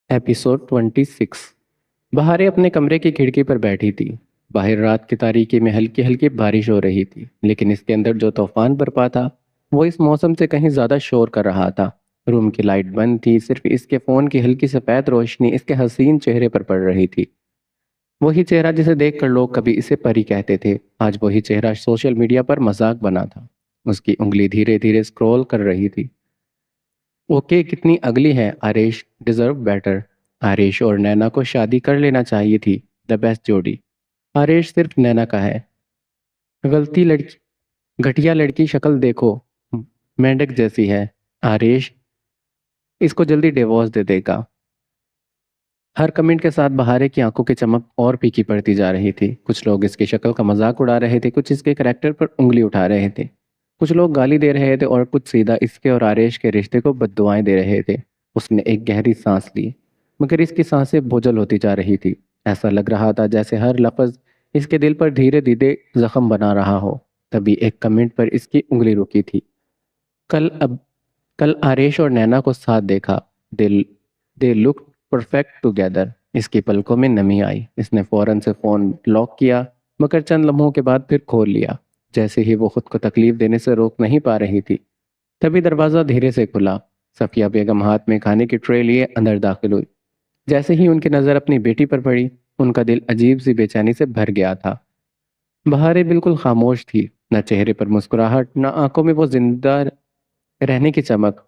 Episode 26۔ بہارے اپنے کمرے کی کھڑکی پر بیٹھی تھی۔ باہر رات کی تاریکی میں ہلکی ہلکی بارش ہو رہی تھی، لیکن اس کے اندر جو طوفان برپا تھا وہ اس موسم سے کہیں زیادہ شور کر رہا تھا۔ روم کی لائٹ بند تھی، صرف اس کے فون کی ہلکی سفید روشنی اس کے حسین چہرے پر پڑ رہی تھی۔ وہی چہرہ جسے دیکھ کر لوگ کبھی اسے پری کہتے تھے، آج وہی چہرہ سوشل میڈیا پر مذاق بنا تھا۔ اس کی انگلی دھیرے دھیرے سکرول کر رہی تھی۔ اوکے، کتنی اگلی ہے، آریش ڈیزرو بیٹر۔ آریش اور نینا کو شادی کر لینا چاہیے تھی، دا بیسٹ جوڑی۔ آریش صرف نینا کا ہے۔ غلطی لڑکی، گھٹیا لڑکی، شکل دیکھو، مینڈک جیسی ہے۔ آریش اس کو جلدی ڈیورس دے دے گا۔ ہر کمنٹ کے ساتھ بہارے کی آنکھوں کی چمک اور پھیکی پڑتی جا رہی تھی۔ کچھ لوگ اس کی شکل کا مذاق اڑا رہے تھے، کچھ اس کے کریکٹر پر انگلی اٹھا رہے تھے، کچھ لوگ گالی دے رہے تھے اور کچھ سیدھا اس کے اور آریش کے رشتے کو بد دعائیں دے رہے تھے۔ اس نے ایک گہری سانس لی، مگر اس کی سانسیں بوجھل ہوتی جا رہی تھی۔ ایسا لگ رہا تھا جیسے ہر لفظ اس کے دل پر دھیرے دھیرے زخم بنا رہا ہو۔ تبھی ایک کمنٹ پر اس کی انگلی رکی تھی۔ کل آریش اور نینا کو ساتھ دیکھا، دے لک پرفیکٹ ٹوگیدر۔ اس کی پلکوں میں نمی آئی۔ اس نے فوراً سے فون لاک کیا، مگر چند لمحوں کے بعد پھر کھول لیا، جیسے ہی وہ خود کو تکلیف دینے سے روک نہیں پا رہی تھی۔ تبھی دروازہ دھیرے سے کھلا۔ صفیہ بیگم ہاتھ میں کھانے کی ٹرے لیے اندر داخل ہوئی۔ جیسے ہی ان کی نظر اپنی بیٹی پر پڑی، ان کا دل عجیب سی بے چینی سے بھر گیا تھا۔ بہارے بالکل خاموش تھی، نہ چہرے پر مسکراہٹ، نہ آنکھوں میں وہ زندہ رہنے کی چمک۔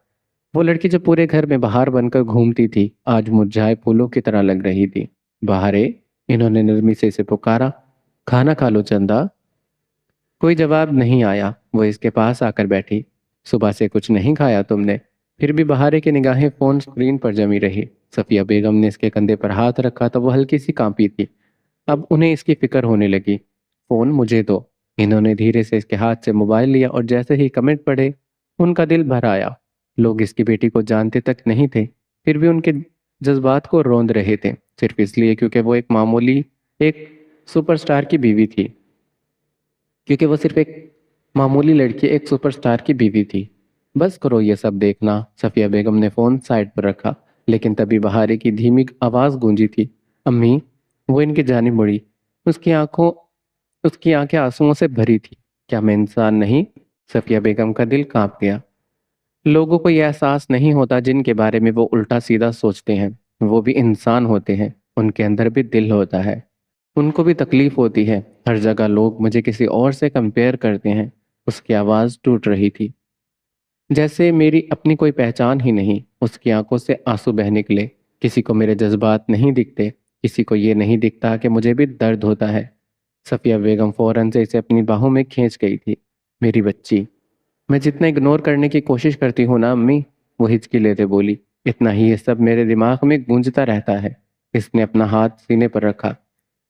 وہ لڑکی جو پورے گھر میں بہار بن کر گھومتی تھی، آج مرجھائے پھولوں کی طرح لگ رہی تھی۔ بہارے، انہوں نے نرمی سے اسے پکارا، کھانا کھا لو چندا۔ کوئی جواب نہیں آیا۔ وہ اس کے پاس آ کر بیٹھی۔ صبح سے کچھ نہیں کھایا تم نے؟ پھر بھی بہارے کی نگاہیں فون سکرین پر جمی رہی۔ صفیہ بیگم نے اس کے کندھے پر ہاتھ رکھا تو وہ ہلکی سی کانپی تھی۔ اب انہیں اس کی فکر ہونے لگی۔ فون مجھے دو۔ انہوں نے دھیرے سے اس کے ہاتھ سے موبائل لیا اور جیسے ہی کمنٹ پڑھے، ان کا دل بھر آیا۔ لوگ اس کی بیٹی کو جانتے تک نہیں تھے، پھر بھی ان کے جذبات کو روند رہے تھے، صرف اس لیے کیونکہ وہ ایک سپر سٹار کی بیوی تھی۔ کیونکہ وہ صرف ایک معمولی لڑکی ایک سپر سٹار کی بیوی تھی۔ بس کرو یہ سب دیکھنا۔ صفیہ بیگم نے فون سائڈ پر رکھا، لیکن تبھی بہارے کی دھیمی آواز گونجی تھی، امی۔ وہ ان کی جانب مڑی۔ اس کی آنکھیں آنسوؤں سے بھری تھی۔ کیا میں انسان نہیں؟ صفیہ بیگم کا دل کانپ گیا۔ لوگوں کو یہ احساس نہیں ہوتا جن کے بارے میں وہ الٹا سیدھا سوچتے ہیں۔ وہ بھی انسان ہوتے ہیں، ان کے اندر بھی دل ہوتا ہے، ان کو بھی تکلیف ہوتی ہے۔ ہر جگہ لوگ مجھے کسی اور سے کمپیئر کرتے ہیں۔ اس کی آواز ٹوٹ رہی تھی، جیسے میری اپنی کوئی پہچان ہی نہیں۔ اس کی آنکھوں سے آنسو بہہ نکلے۔ کسی کو میرے جذبات نہیں دکھتے، کسی کو یہ نہیں دکھتا کہ مجھے بھی درد ہوتا ہے۔ صفیہ بیگم فوراً سے اسے اپنی باہوں میں کھینچ گئی تھی۔ میری بچی، میں جتنا اگنور کرنے کی کوشش کرتی ہوں نا امی، وہ ہچکی لیتے بولی، اتنا ہی یہ سب میرے دماغ میں گونجتا رہتا ہے۔ اس نے اپنا ہاتھ سینے پر رکھا۔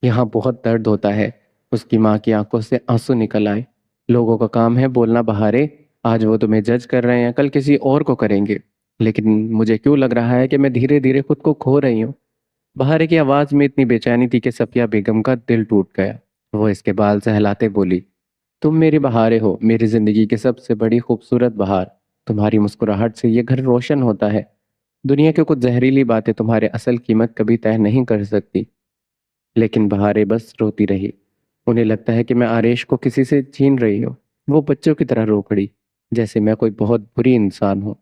یہاں بہت درد ہوتا ہے۔ اس کی ماں کی آنکھوں سے آنسو نکل آئے۔ لوگوں کا کام ہے بولنا بہارے، آج وہ تمہیں جج کر رہے ہیں، کل کسی اور کو کریں گے، لیکن مجھے کیوں لگ رہا ہے کہ میں دھیرے دھیرے خود کو کھو رہی ہوں۔ بہارے کی آواز میں اتنی بے چینی تھی کہ صفیہ بیگم کا دل ٹوٹ گیا۔ وہ اس کے بال سہلاتے بولی، تم میری بہارے ہو، میری زندگی کی سب سے بڑی خوبصورت بہار۔ تمہاری مسکراہٹ سے یہ گھر روشن ہوتا ہے۔ دنیا کے کچھ زہریلی باتیں تمہارے اصل قیمت کبھی طے نہیں کر سکتی۔ لیکن بہارے بس روتی رہی۔ انہیں لگتا ہے کہ میں آریش کو کسی سے چھین رہی ہوں۔ وہ بچوں کی طرح رو پڑی، جیسے میں کوئی بہت بری انسان ہوں۔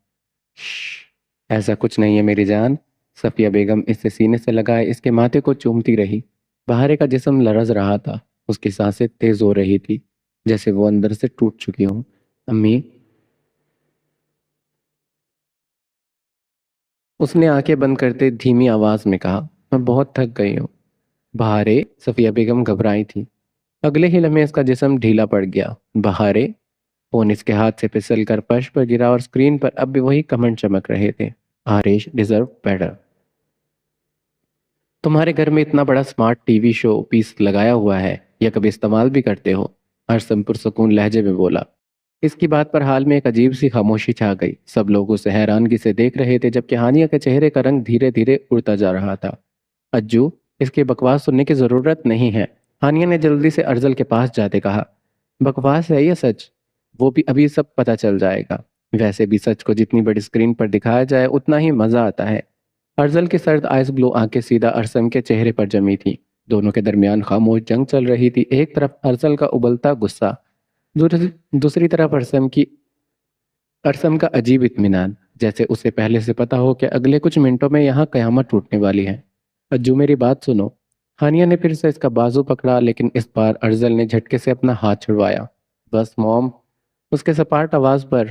شش، ایسا کچھ نہیں ہے میری جان۔ صفیہ بیگم اس سے سینے سے لگائے اس کے ماتھے کو چومتی رہی۔ بہارے کا جسم لرز رہا تھا، اس کی سانسیں تیز ہو رہی تھی، جیسے وہ اندر سے ٹوٹ چکی ہوں۔ امی، اس نے آنکھیں بند کرتے دھیمی آواز میں کہا، میں بہت تھک گئی ہوں۔ بہارے، صفیہ بیگم گھبرائی تھی۔ اگلے ہی لمحے اس کا جسم ڈھیلا پڑ گیا۔ بہارے، فون اس کے ہاتھ سے پھسل کر فرش پر گرا اور سکرین پر اب بھی وہی کمنٹ چمک رہے تھے، آریش ڈیزرو بیٹر۔ تمہارے گھر میں اتنا بڑا سمارٹ ٹی وی شو پیس لگایا ہوا ہے، یا کبھی استعمال بھی کرتے ہو؟ ارسم پرسکون لہجے میں بولا۔ اس کی بات پر حال میں ایک عجیب سی خاموشی چھا گئی۔ سب لوگ اسے حیرانگی سے دیکھ رہے تھے، جبکہ ہانیہ کے چہرے کا رنگ دھیرے دھیرے اڑتا جا رہا تھا۔ اجو، اس کی بکواس سننے کی ضرورت نہیں ہے، ہانیہ نے جلدی سے ارزل کے پاس جاتے کہا۔ بکواس ہے یا سچ، وہ بھی ابھی سب پتہ چل جائے گا۔ ویسے بھی سچ کو جتنی بڑی سکرین پر دکھایا جائے اتنا ہی مزہ آتا ہے۔ ارزل کی سرد آئس بلو آنکھیں سیدھا ارسم کے چہرے پر جمی تھیں۔ دونوں کے درمیان خاموش جنگ چل رہی تھی، ایک طرف ارزل کا ابلتا غصہ، دوسری طرف ارسم کا عجیب اطمینان، جیسے اسے پہلے سے پتا ہو کہ اگلے کچھ منٹوں میں یہاں قیامت ٹوٹنے والی ہے۔ اجو میری بات سنو۔ ہانیہ نے پھر سے اس کا بازو پکڑا، لیکن اس بار ارزل نے جھٹکے سے اپنا ہاتھ چھڑوایا۔ بس موم، اس کے سپاٹ آواز پر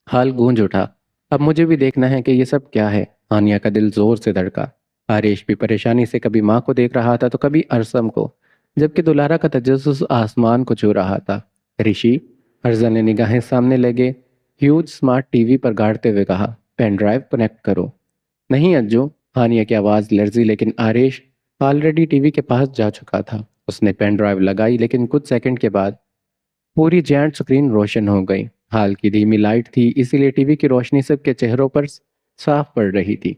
حال گونج اٹھا۔ اب مجھے بھی دیکھنا ہے کہ یہ سب کیا ہے۔ ہانیہ کا دل زور سے دھڑکا۔ آریش بھی پریشانی سے کبھی ماں کو دیکھ رہا تھا تو کبھی ارسم کو، جبکہ دلارا کا تجسس آسمان کو چھو رہا تھا۔ رشی، ارزل نے نگاہیں سامنے لگے ہیوج سمارٹ ٹی وی پر گاڑتے ہوئے کہا، پین ڈرائیو کنیکٹ کرو۔ نہیں اجو، ہانیہ کی آواز لرزی، لیکن آریش آلریڈی ٹی وی کے پاس جا چکا تھا۔ اس نے پین ڈرائیو لگائی، لیکن کچھ سیکنڈ کے بعد پوری جائنٹ سکرین روشن ہو گئی۔ حال کی دھیمی لائٹ تھی، اسی لیے ٹی وی کی روشنی سب کے چہروں پر صاف پڑ رہی تھی۔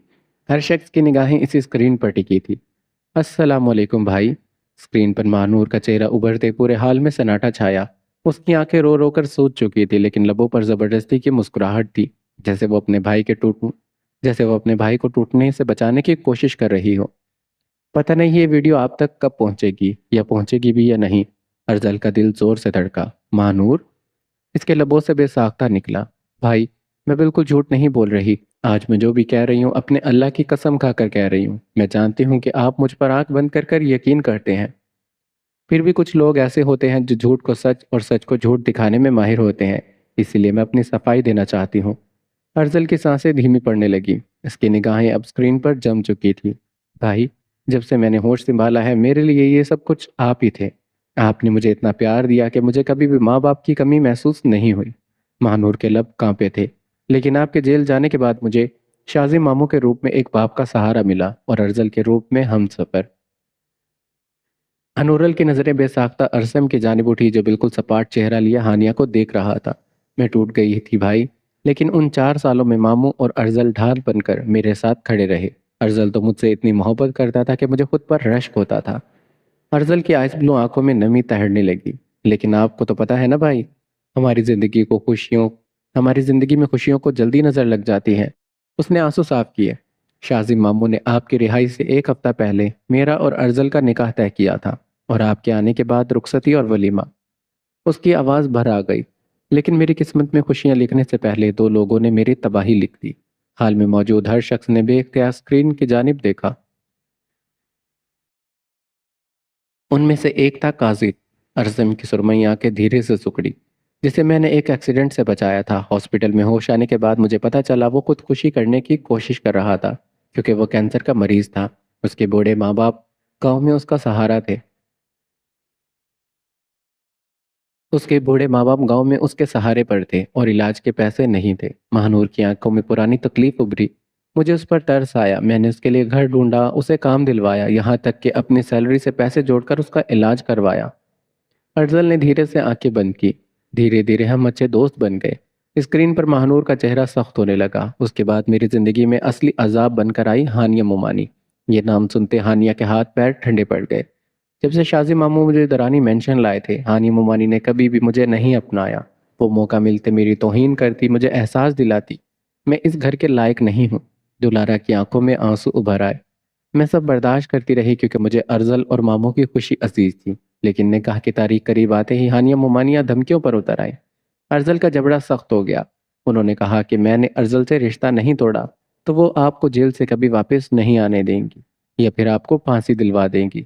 ہر شخص کی نگاہیں اسی سکرین پر ٹکی تھی۔ السلام علیکم بھائی۔ سکرین پر مانور کا چہرہ ابھرتے پورے حال میں سناٹا چھایا۔ اس کی آنکھیں رو رو کر سوج چکی تھی، لیکن لبوں پر زبردستی کی مسکراہٹ تھی، جیسے وہ اپنے بھائی کو ٹوٹنے سے بچانے کی کوشش کر رہی ہو۔ پتہ نہیں یہ ویڈیو آپ تک کب پہنچے گی، یا پہنچے گی بھی یا نہیں۔ ارزل کا دل زور سے دھڑکا۔ مانور؟ اس کے لبوں سے بے ساختہ نکلا۔ بھائی، میں بالکل جھوٹ نہیں بول رہی۔ آج میں جو بھی کہہ رہی ہوں اپنے اللہ کی قسم کھا کر کہہ رہی ہوں۔ میں جانتی ہوں کہ آپ مجھ پر آنکھ بند کر یقین کرتے ہیں، پھر بھی کچھ لوگ ایسے ہوتے ہیں جو جھوٹ کو سچ اور سچ کو جھوٹ دکھانے میں ماہر ہوتے ہیں، اسی لیے میں اپنی صفائی دینا چاہتی ہوں۔ ارزل کی سانسیں دھیمی پڑنے لگی، اس کی نگاہیں اب سکرین پر جم چکی تھی۔ بھائی، جب سے میں نے ہوش سنبھالا ہے میرے لیے یہ سب کچھ آپ ہی تھے۔ آپ نے مجھے اتنا پیار دیا کہ مجھے کبھی بھی ماں باپ کی کمی محسوس نہیں ہوئی۔ مانور کے لب کانپے تھے، لیکن آپ کے جیل جانے کے بعد مجھے شازی ماموں کے روپ میں ایک باپ کا سہارا ملا، اور ارزل کے روپ میں ہم سفر۔ انورل کی نظریں بے ساختہ ارسم کی جانب اٹھی، جو بالکل سپاٹ چہرہ لیے ہانیہ کو دیکھ رہا تھا۔ میں ٹوٹ گئی تھی بھائی، لیکن ان 4 سالوں میں ماموں اور ارزل ڈھال بن کر میرے ساتھ کھڑے رہے۔ ارزل تو مجھ سے اتنی محبت کرتا تھا کہ مجھے خود پر رشک ہوتا تھا۔ ارزل کی آئس بلو آنکھوں میں نمی تہرنے لگی۔ لیکن آپ کو تو پتا ہے نا بھائی، ہماری زندگی میں خوشیوں کو جلدی نظر لگ جاتی ہیں۔ اس نے آنسو صاف کیے۔ شازی ماموں نے آپ کی رہائی سے 1 ہفتہ پہلے میرا اور ارزل کا نکاح طے کیا تھا، اور آپ کے آنے کے بعد رخصتی اور ولیمہ۔ اس کی آواز بھر آ گئی۔ لیکن میری قسمت میں خوشیاں لکھنے سے پہلے 2 لوگوں نے میری تباہی لکھ دی۔ حال میں موجود ہر شخص نے بے اختیار اسکرین کی جانب دیکھا۔ ان میں سے ایک تھا قاضد۔ ارسم کی سرمئی آنکھیں دھیرے سے سکڑی۔ جسے میں نے ایک ایکسیڈنٹ سے بچایا تھا۔ ہاسپٹل میں ہوش آنے کے بعد مجھے پتا چلا وہ خودکشی کرنے کی کوشش کر رہا تھا، کیونکہ وہ کینسر کا مریض تھا۔ اس کے بوڑھے ماں باپ گاؤں میں اس کا سہارا تھے۔ اس کے بوڑھے ماں باپ گاؤں میں اس کے سہارے پر تھے، اور علاج کے پیسے نہیں تھے۔ مہنور کی آنکھوں میں پرانی تکلیف ابھری۔ مجھے اس پر ترس آیا۔ میں نے اس کے لیے گھر ڈھونڈا، اسے کام دلوایا، یہاں تک کہ اپنی سیلری سے پیسے جوڑ کر اس کا علاج کروایا۔ ارزل نے دھیرے سے آنکھیں بند کی۔ دھیرے دھیرے ہم اچھے دوست بن گئے۔ اسکرین پر مہنور کا چہرہ سخت ہونے لگا۔ اس کے بعد میری زندگی میں اصلی عذاب بن کر آئی ہانیہ مومانی۔ یہ نام سنتے ہانیہ کے ہاتھ پیر ٹھنڈے پڑ گئے۔ جب سے شازی ماموں مجھے درانی مینشن لائے تھے، ہانیہ مومانی نے کبھی بھی مجھے نہیں اپنایا۔ وہ موقع ملتے میری توہین کرتی، مجھے احساس دلاتی میں اس گھر کے لائق نہیں ہوں۔ دلارا کی آنکھوں میں آنسو ابھر آئے۔ میں سب برداشت کرتی رہی کیونکہ مجھے ارزل اور ماموں کی خوشی عزیز تھی، لیکن نکاح کی تاریخ قریب آتے ہی ہانیہ مومانیہ دھمکیوں پر اتر آئے۔ ارزل کا جبڑا سخت ہو گیا۔ انہوں نے کہا کہ میں نے ارزل سے رشتہ نہیں توڑا تو وہ آپ کو جیل سے کبھی واپس نہیں آنے دیں گی، یا پھر آپ کو پھانسی دلوا دیں گی۔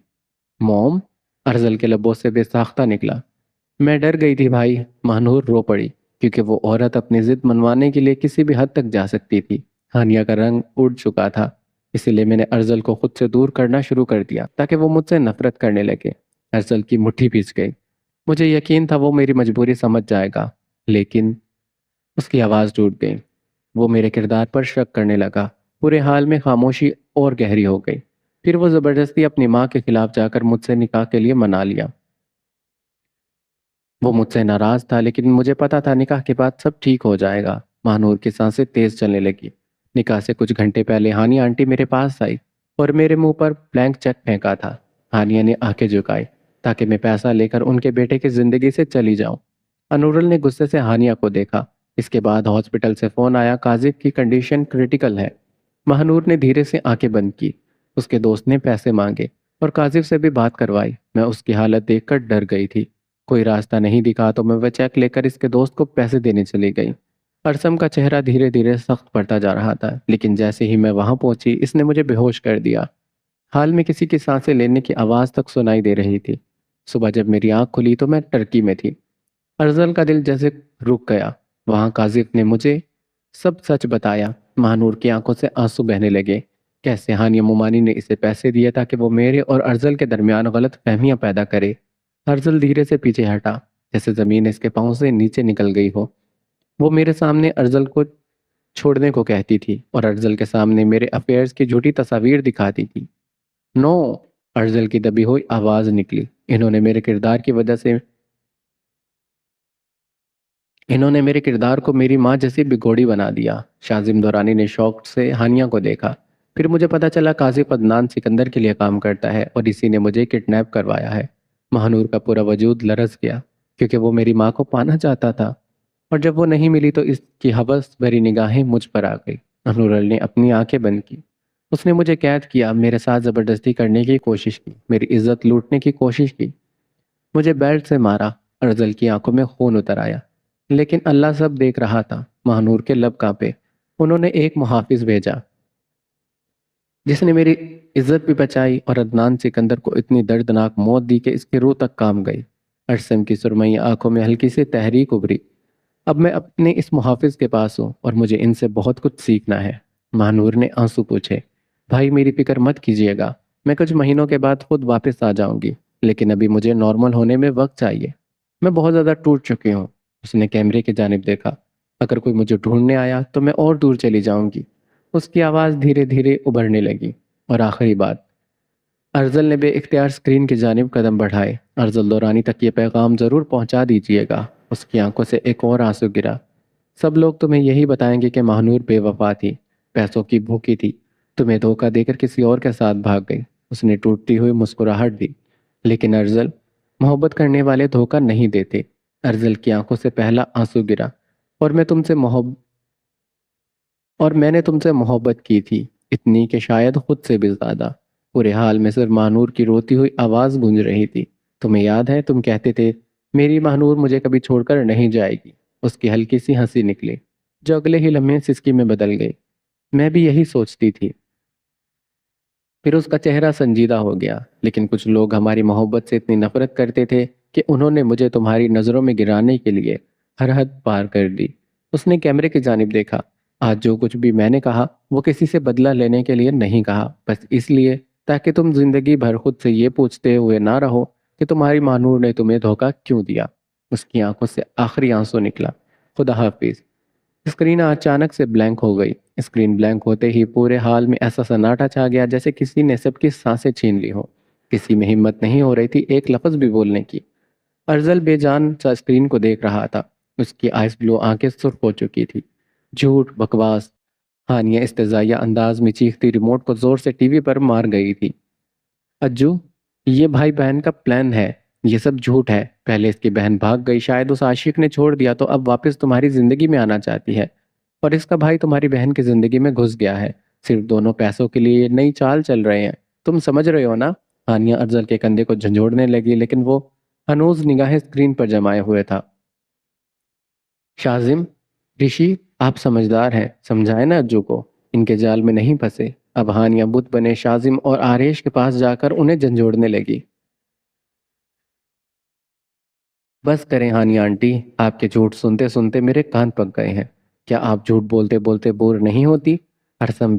موم؟ ارزل کے لبوں سے بے ساختہ نکلا۔ میں ڈر گئی تھی بھائی۔ مہنور رو پڑی، کیونکہ وہ عورت اپنی ضد منوانے کے لیے کسی بھی حد تک جا سکتی تھی۔ ہانیہ کا رنگ اڑ چکا تھا، اسی لیے میں نے ارزل کو خود سے دور کرنا شروع کر دیا تاکہ وہ مجھ سے نفرت کرنے لگے۔ ارزل کی مٹھی پھنس گئی۔ مجھے یقین تھا وہ میری مجبوری سمجھ جائے گا، لیکن اس کی آواز ٹوٹ گئی۔ وہ میرے کردار پر شک کرنے لگا۔ پورے حال میں خاموشی اور گہری ہو گئی۔ پھر وہ زبردستی اپنی ماں کے خلاف جا کر مجھ سے نکاح کے لیے منا لیا۔ وہ مجھ سے ناراض تھا، لیکن مجھے پتا تھا نکاح کے بعد سب ٹھیک ہو جائے گا۔ مانور کی سانسیں تیز چلنے لگی۔ نکاح سے کچھ گھنٹے پہلے ہانیہ آنٹی میرے پاس آئی اور میرے منہ پر بلینک چیک پھینکا تھا۔ ہانیہ نے آنکھیں جھکائی تاکہ میں پیسہ لے کر ان کے بیٹے کی زندگی سے چلی جاؤں۔ انورل نے غصے سے ہانیہ کو دیکھا۔ اس کے بعد ہاسپٹل سے فون آیا، قاضب کی کنڈیشن کریٹیکل ہے۔ مہنور نے دھیرے سے آنکھیں بند کی۔ اس کے دوست نے پیسے مانگے اور کاذب سے بھی بات کروائی۔ میں اس کی حالت دیکھ کر ڈر گئی تھی۔ کوئی راستہ نہیں دکھا تو میں وہ چیک لے کر اس کے دوست کو پیسے دینے چلی گئی۔ ارسم کا چہرہ دھیرے دھیرے سخت پڑتا جا رہا تھا، لیکن جیسے ہی میں وہاں پہنچی اس نے مجھے بے ہوش کر دیا۔ حال میں کسی کی سانسیں لینے کی آواز تک سنائی دے رہی تھی۔ صبح جب میری آنکھ کھلی تو میں ٹرکی میں تھی۔ ارزل کا دل جیسے رک گیا۔ وہاں کاذب نے مجھے سب سچ بتایا۔ مہنور کی آنکھوں سے آنسو بہنے لگے۔ کیسے ہانیہ مومانی نے اسے پیسے دیے تاکہ وہ میرے اور ارزل کے درمیان غلط فہمیاں پیدا کرے۔ ارزل دھیرے سے پیچھے ہٹا، جیسے زمین اس کے پاؤں سے نیچے نکل گئی ہو۔ وہ میرے سامنے ارزل کو چھوڑنے کو کہتی تھی اور ارزل کے سامنے میرے افیئرز کی جھوٹی تصاویر دکھاتی تھی۔ نو! ارزل کی دبی ہوئی آواز نکلی۔ انہوں نے میرے کردار کو میری ماں جیسی بگوڑی بنا دیا۔ شازم دورانی نے شوق سے ہانیہ کو دیکھا۔ پھر مجھے پتا چلا کاذب عدنان سکندر کے لیے کام کرتا ہے اور اسی نے مجھے کڈنیپ کروایا ہے۔ مہنور کا پورا وجود لرز گیا، کیونکہ وہ میری ماں کو پانا چاہتا تھا، اور جب وہ نہیں ملی تو اس کی ہوس بھری نگاہیں مجھ پر آ گئی۔ انورل نے اپنی آنکھیں بند کی۔ اس نے مجھے قید کیا، میرے ساتھ زبردستی کرنے کی کوشش کی، میری عزت لوٹنے کی کوشش کی، مجھے بیلٹ سے مارا۔ ارزل کی آنکھوں میں خون اتر آیا، لیکن اللہ سب دیکھ رہا تھا۔ مہنور کے لب کانپے۔ انہوں نے ایک محافظ بھیجا جس نے میری عزت بھی بچائی اور عدنان سکندر کو اتنی دردناک موت دی کہ اس کی روح تک کام گئی۔ ارسم کی سرمئی آنکھوں میں ہلکی سی تحریک ابھری۔ اب میں اپنے اس محافظ کے پاس ہوں اور مجھے ان سے بہت کچھ سیکھنا ہے۔ مہنور نے آنسو پوچھے۔ بھائی میری فکر مت کیجیے گا، میں کچھ مہینوں کے بعد خود واپس آ جاؤں گی، لیکن ابھی مجھے نارمل ہونے میں وقت چاہیے۔ میں بہت زیادہ ٹوٹ چکی ہوں۔ اس نے کیمرے کی جانب دیکھا۔ اگر کوئی مجھے ڈھونڈنے آیا تو میں اور دور چلی جاؤں گی۔ اس کی آواز دھیرے دھیرے ابھرنے لگی۔ اور آخری بات، ارزل نے بے اختیار سکرین کی جانب قدم بڑھائے۔ ارزل دورانی تک یہ پیغام ضرور پہنچا دیجیے گا۔ اس کی آنکھوں سے ایک اور آنسو گرا۔ سب لوگ تمہیں یہی بتائیں گے کہ مہنور بے وفا تھی، پیسوں کی بھوکی تھی، تمہیں دھوکہ دے کر کسی اور کے ساتھ بھاگ گئی۔ اس نے ٹوٹتی ہوئی مسکراہٹ دی۔ لیکن ارزل، محبت کرنے والے دھوکہ نہیں دیتے۔ ارزل کی آنکھوں سے پہلا آنسو گرا۔ اور میں نے تم سے محبت کی تھی، اتنی کہ شاید خود سے بھی زیادہ۔ پورے حال میں صرف مہنور کی روتی ہوئی آواز گونج رہی تھی۔ تمہیں یاد ہے تم کہتے تھے میری مہنور مجھے کبھی چھوڑ کر نہیں جائے گی۔ اس کی ہلکی سی ہنسی نکلی جو اگلے ہی لمحے سسکی میں بدل گئی۔ میں بھی یہی سوچتی تھی۔ پھر اس کا چہرہ سنجیدہ ہو گیا۔ لیکن کچھ لوگ ہماری محبت سے اتنی نفرت کرتے تھے کہ انہوں نے مجھے تمہاری نظروں میں گرانے کے لیے ہر حد پار کر دی۔ اس نے کیمرے کی جانب دیکھا۔ آج جو کچھ بھی میں نے کہا وہ کسی سے بدلہ لینے کے لیے نہیں کہا، بس اس لیے تاکہ تم زندگی بھر خود سے یہ پوچھتے ہوئے نہ رہو کہ تمہاری مہنور نے تمہیں دھوکہ کیوں دیا۔ اس کی آنکھوں سے آخری آنسو نکلا۔ خدا حافظ۔ اسکرین اچانک سے بلینک ہو گئی۔ اسکرین بلینک ہوتے ہی پورے حال میں ایسا سناٹا چھا گیا جیسے کسی نے سب کی سانسیں چھین لی ہو۔ کسی میں ہمت نہیں ہو رہی تھی ایک لفظ بھی بولنے کی۔ ارزل بے جان سا اسکرین کو دیکھ رہا تھا۔ اس کی آئس بلو آنکھیں سرخ ہو چکی تھی۔ جھوٹ، بکواس۔ ہانیہ استہزائیہ انداز میں چیختی ریموٹ کو زور سے ٹی وی پر مار گئی تھی۔ اجو، یہ بھائی بہن کا پلان ہے، یہ سب جھوٹ ہے۔ پہلے اس کی بہن بھاگ گئی، شاید اس عاشق نے چھوڑ دیا، تو اب واپس تمہاری زندگی میں آنا چاہتی ہے، اور اس کا بھائی تمہاری بہن کی زندگی میں گھس گیا ہے۔ صرف دونوں پیسوں کے لیے یہ نئی چال چل رہے ہیں، تم سمجھ رہے ہو نا؟ ہانیہ ارزل کے کندھے کو جھنجھوڑنے لگی، لیکن وہ ہنوز نگاہیں اسکرین پر جمائے ہوئے تھا۔ شازم، رشی، آپ سمجھدار ہیں، سمجھائیں نا اجو کو، ان کے جال میں نہیں پھنسے۔ اب ہانیہ بت بنے شازم اور آریش کے پاس جا کر انہیں جھنجھوڑنے لگی۔ بس کریں ہانیہ آنٹی، آپ کے جھوٹ سنتے سنتے میرے کان پک گئے ہیں۔ کیا آپ جھوٹ بولتے بولتے بور نہیں ہوتی؟ ارسم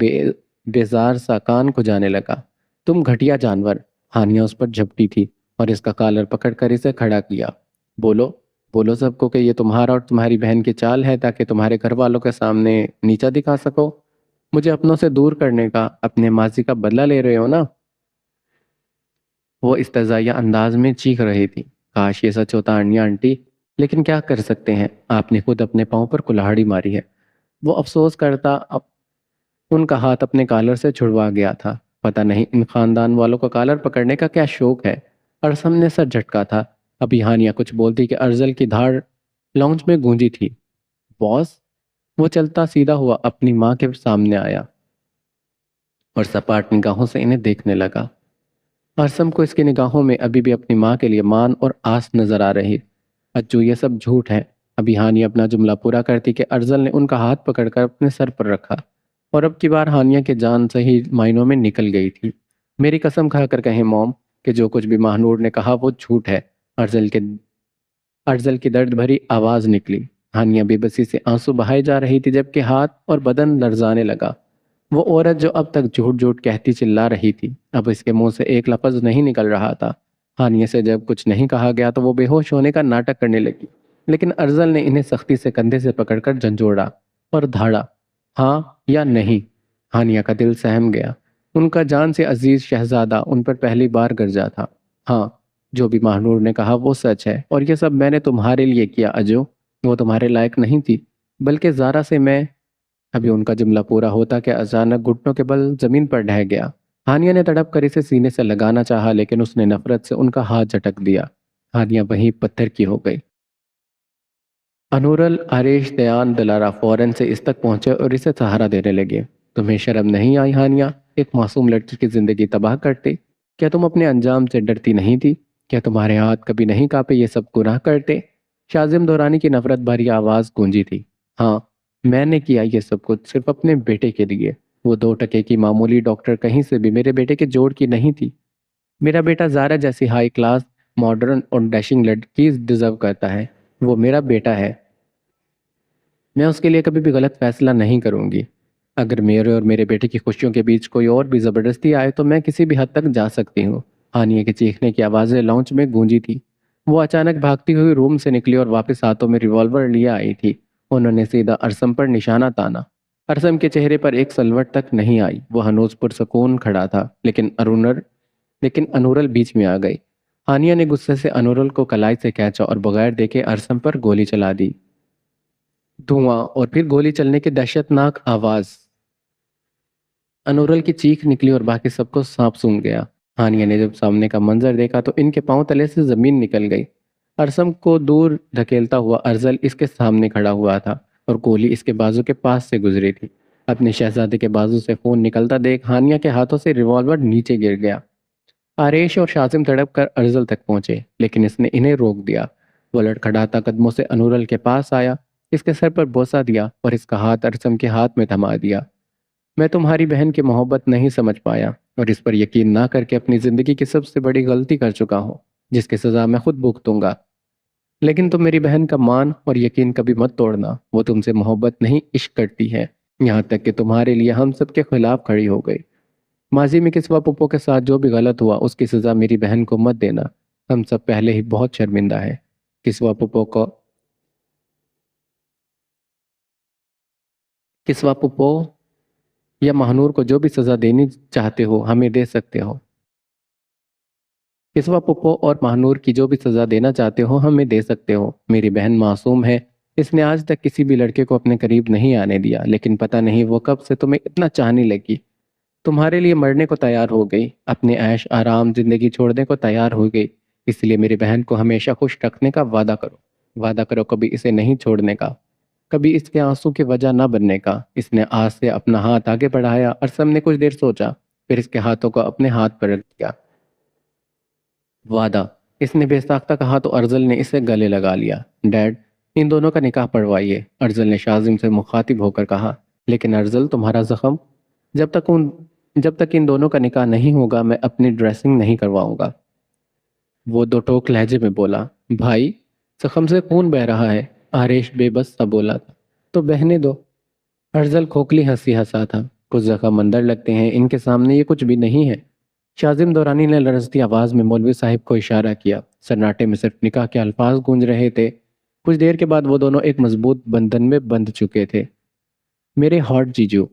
بیزار سا کان کو جانے لگا۔ تم گھٹیا جانور۔ ہانیہ اس پر جھپٹی تھی اور اس کا کالر پکڑ کر اسے کھڑا کیا۔ بولو، بولو سب کو کہ یہ تمہارا اور تمہاری بہن کی چال ہے تاکہ تمہارے گھر والوں کے سامنے نیچا دکھا سکو۔ مجھے اپنوں سے دور کرنے کا، اپنے ماضی کا بدلہ لے رہے ہو نا؟ وہ استہزائیہ انداز میں چیخ رہی تھی۔ کاش یہ سچ ہوتا انیا آنٹی، لیکن کیا کر سکتے ہیں، آپ نے خود اپنے پاؤں پر کلہاڑی ماری ہے۔ وہ افسوس کرتا ان کا ہاتھ اپنے کالر سے چھڑوا گیا تھا۔ پتہ نہیں ان خاندان والوں کو کالر پکڑنے کا کیا شوق ہے۔ ارسم نے سر جھٹکا تھا۔ ابھی ہانیہ کچھ بولتی کہ ارزل کی دھاڑ لاؤنج میں گونجی تھی۔ باس! وہ چلتا سیدھا ہوا اپنی ماں کے سامنے آیا۔ اور سپاٹ نگاہوں سے انہیں دیکھنے لگا۔ ارسم کو اس کی نگاہوں میں ابھی بھی اپنی ماں کے لیے مان اور آس نظر آ رہی۔ اچو یہ سب جھوٹ ہے۔ ابھی ہانیہ اپنا جملہ پورا کرتی کہ ارزل نے ان کا ہاتھ پکڑ کر اپنے سر پر رکھا، اور اب کی بار ہانیہ کے جان صحیح معنوں میں نکل گئی تھی۔ میری قسم کھا کر کہیں موم کہ جو کچھ بھی ماہنور نے کہا وہ جھوٹ ہے۔ ارزل کی درد بھری آواز نکلی۔ ہانیہ بے بسی سے آنسو بہائے جا رہی تھی، جبکہ ہاتھ اور بدن لرزانے لگا۔ وہ عورت جو اب تک جھوٹ جھوٹ کہتی چلا رہی تھی، اب اس کے منہ سے ایک لفظ نہیں نکل رہا تھا۔ ہانیہ سے جب کچھ نہیں کہا گیا تو وہ بے ہوش ہونے کا ناٹک کرنے لگی، لیکن ارزل نے انہیں سختی سے کندھے سے پکڑ کر جھنجھوڑا اور دھاڑا، ہاں یا نہیں۔ ہانیہ کا دل سہم گیا۔ ان کا جان سے عزیز شہزادہ ان پر پہلی بار گرجا تھا۔ ہاں، جو بھی ماہنور نے کہا وہ سچ ہے، اور یہ سب میں نے تمہارے لیے کیا اجو۔ وہ تمہارے لائق نہیں تھی، بلکہ زارا سے میں۔ ابھی ان کا جملہ پورا ہوتا کہ اچانک گھٹنوں کے بل زمین پر ڈھہ گیا۔ ہانیہ نے تڑپ کر اسے سینے سے لگانا چاہا، لیکن اس نے نفرت سے ان کا ہاتھ جھٹک دیا۔ ہانیہ وہیں پتھر کی ہو گئی۔ انورل، آریش، دیان، دلارا فوراً سے اس تک پہنچے اور اسے سہارا دینے لگے۔ تمہیں شرم نہیں آئی ہانیہ؟ ایک معصوم لڑکی کی زندگی تباہ کرتے؟ کیا تم اپنے انجام سے ڈرتی نہیں تھی؟ کیا تمہارے ہاتھ کبھی نہیں کانپے یہ سب گناہ کرتے؟ شازم دورانی کی نفرت بھری آواز گونجی تھی۔ ہاں، میں نے کیا یہ سب کچھ صرف اپنے بیٹے کے لیے۔ وہ 2 ٹکے کی معمولی ڈاکٹر کہیں سے بھی میرے بیٹے کے جوڑ کی نہیں تھی۔ میرا بیٹا زارا جیسی ہائی کلاس، ماڈرن اور ڈیشنگ لڑکی ڈیزرو کرتا ہے۔ وہ میرا بیٹا ہے۔ میں اس کے لیے کبھی بھی غلط فیصلہ نہیں کروں گی۔ اگر میرے اور میرے بیٹے کی خوشیوں کے بیچ کوئی اور بھی زبردستی آئے تو میں کسی بھی حد تک جا سکتی ہوں۔ ہانیہ کے چیخنے کی آوازیں لاؤنج میں گونجی تھی۔ وہ اچانک بھاگتی ہوئی روم سے نکلی اور واپس ہاتھوں میں ریوالور لیے آئی تھی۔ انہوں نے سیدھا ارسم پر نشانہ تانا۔ ارسم کے چہرے پر ایک سلوٹ تک نہیں آئی۔ وہ ہنوز پرسکون کھڑا تھا، لیکن انورل بیچ میں آ گئی۔ ہانیہ نے غصے سے انورل کو کلائی سے کھینچا اور بغیر دیکھے ارسم پر گولی چلا دی۔ دھواں اور پھر گولی چلنے کی دہشتناک آواز۔ انورل کی چیخ نکلی اور باقی سب کو سانپ سونگھ گیا۔ ہانیہ نے جب سامنے کا منظر دیکھا تو ان کے پاؤں تلے سے زمین نکل گئی۔ ارسم کو دور دھکیلتا ہوا ارزل اس کے سامنے کھڑا ہوا تھا، اور گولی اس کے بازو کے پاس سے گزری تھی۔ اپنے شہزادے کے بازو سے خون نکلتا دیکھ ہانیہ کے ہاتھوں سے ریوالور نیچے گر گیا۔ آریش اور شازم تڑپ کر ارزل تک پہنچے، لیکن اس نے انہیں روک دیا۔ وہ لڑکھڑاتا قدموں سے انورل کے پاس آیا، اس کے سر پر بوسہ دیا اور اس کا ہاتھ ارسم کے ہاتھ میں تھما دیا۔ میں تمہاری بہن کی محبت نہیں سمجھ پایا، اور اس پر یقین نہ کر کے اپنی زندگی کی سب سے بڑی غلطی کر چکا ہوں، جس کی سزا میں خود بھگتوں گا۔ لیکن تم میری بہن کا مان اور یقین کبھی مت توڑنا۔ وہ تم سے محبت نہیں، عشق کرتی ہے، یہاں تک کہ تمہارے لیے ہم سب کے خلاف کھڑی ہو گئی۔ ماضی میں کسوا پپو کے ساتھ جو بھی غلط ہوا اس کی سزا میری بہن کو مت دینا۔ ہم سب پہلے ہی بہت شرمندہ ہیں۔ کسوا پپو یا مہنور کو جو بھی سزا دینی چاہتے ہو ہمیں دے سکتے ہو۔ کسوا پپو اور مہنور کی جو بھی سزا دینا چاہتے ہو ہمیں دے سکتے ہو۔ میری بہن معصوم ہے، اس نے آج تک کسی بھی لڑکے کو اپنے قریب نہیں آنے دیا، لیکن پتہ نہیں وہ کب سے تمہیں اتنا چاہنے لگی۔ تمہارے لیے مرنے کو تیار ہو گئی، اپنے عیش آرام زندگی چھوڑنے کو تیار ہو گئی۔ اس لیے میری بہن کو ہمیشہ خوش رکھنے کا وعدہ کرو۔ وعدہ کرو کبھی اسے نہیں چھوڑنے کا، کبھی اس کے آنسو کی وجہ نہ بننے کا۔ اس نے آج سے اپنا ہاتھ آگے بڑھایا۔ ارسم نے کچھ دیر سوچا، پھر اس کے ہاتھوں کو اپنے ہاتھ پر رکھ دیا۔ وعدہ، اس نے بے ساختہ کہا تو ارزل نے اسے گلے لگا لیا۔ ڈیڈ، ان دونوں کا نکاح پڑھوائیے، ارزل نے شازم سے مخاطب ہو کر کہا۔ لیکن ارزل، تمہارا زخم، جب تک ان دونوں کا نکاح نہیں ہوگا میں اپنی ڈریسنگ نہیں کرواؤں گا۔ وہ دو ٹوک لہجے میں بولا۔ بھائی، زخم سے خون بہہ رہا ہے، آریش بے بس سا بولا تھا۔ تو بہنے دو۔ ارزل کھوکھلی ہنسی ہنسا تھا۔ کچھ زخم اندر لگتے ہیں، ان کے سامنے یہ کچھ بھی نہیں ہے۔ شازم دورانی نے لرزتی آواز میں مولوی صاحب کو اشارہ کیا۔ سناٹے میں صرف نکاح کے الفاظ گونج رہے تھے۔ کچھ دیر کے بعد وہ دونوں ایک مضبوط بندھن میں بندھ چکے تھے۔ میرے ہارٹ جیجو